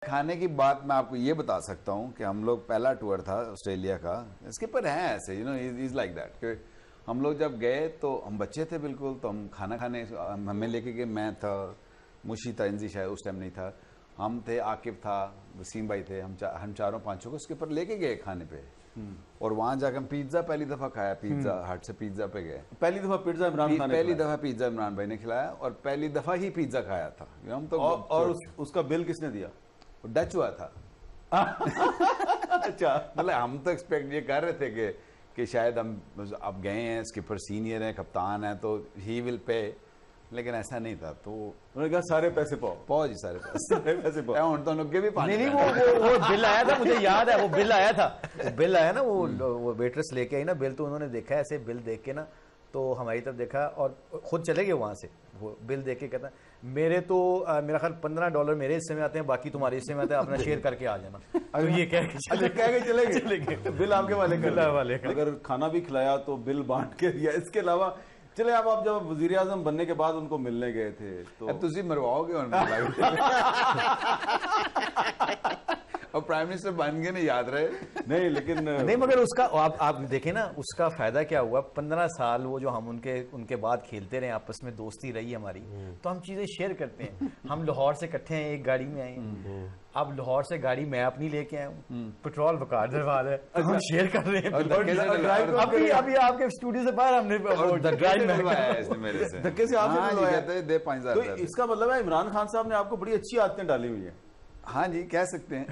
खाने की बात मैं आपको ये बता सकता हूँ कि हम लोग पहला टूर था ऑस्ट्रेलिया का, इसके पर हैं ऐसे इज लाइक दैट कि हम लोग जब गए तो हम बच्चे थे बिल्कुल, तो हम खाना खाने हमें लेके गए, मैं था, मुशी था, इंजी शायद उस टाइम नहीं था, हम थे, आकिब था, वसीम भाई थे, हम चारों पांचों को उसके ऊपर लेके गए खाने पे। और वहां जाकर हम पिज्जा पहली दफा खाया, पिज्जा हट से पिज्जा पे गए, पहली दफा पिज्जा इमरान खान ने पहली दफा पिज्जा इमरान भाई ने खिलाया और पहली दफा ही पिज्जा खाया था हम तो। और उसका बिल किसने दिया? डच हुआ था। अच्छा, मतलब हम तो एक्सपेक्ट ये कर रहे थे कि शायद हम अब गए हैं, स्किपर सीनियर है, कप्तान है, तो ही विल पे, लेकिन ऐसा नहीं था। तो उन्होंने कहा सारे पैसे पाओ जी, सारे पैसे पाओ। तो उनके भी पानी नहीं वो बिल आया था, मुझे याद है वो बिल आया था, वो बिल आया ना, वो वेट्रेस लेके आई ना बिल, तो उन्होंने देखा ऐसे बिल देख के ना, तो हमारी तरफ देखा और खुद चले गए वहां से, वो बिल देख के कहता मेरे तो मेरा ख्याल $15 मेरे हिस्से में आते हैं, बाकी तुम्हारे हिस्से में आते हैं, अपना शेयर करके आ जाना। तो ये कह के चले गए बिल आपके वाले अगर खाना भी खिलाया तो बिल बांट के दिया। इसके अलावा चले आप जब वजीर आजम बनने के बाद उनको मिलने गए थे तो तुझे मरवाओगे और प्राइम मिनिस्टर बन गए, नहीं याद रहे? नहीं, लेकिन नहीं, मगर उसका आप देखें ना, उसका फायदा क्या हुआ, 15 साल वो जो हम उनके बाद खेलते रहे, आपस में दोस्ती रही हमारी, तो हम चीजें शेयर करते हैं। हम लाहौर से इकट्ठे हैं, एक गाड़ी में आए, अब लाहौर से गाड़ी मैं अपनी लेके आया हूँ, पेट्रोल वकार दरवाल है, हम शेयर कर रहे हैं। अभी आपके स्टूडियो से बाहर हमने धक्के से आपसे दे 5,000। तो इसका मतलब है इमरान खान साहब ने आपको बड़ी अच्छी आदतें डाली हुई है। हाँ जी, कह सकते हैं।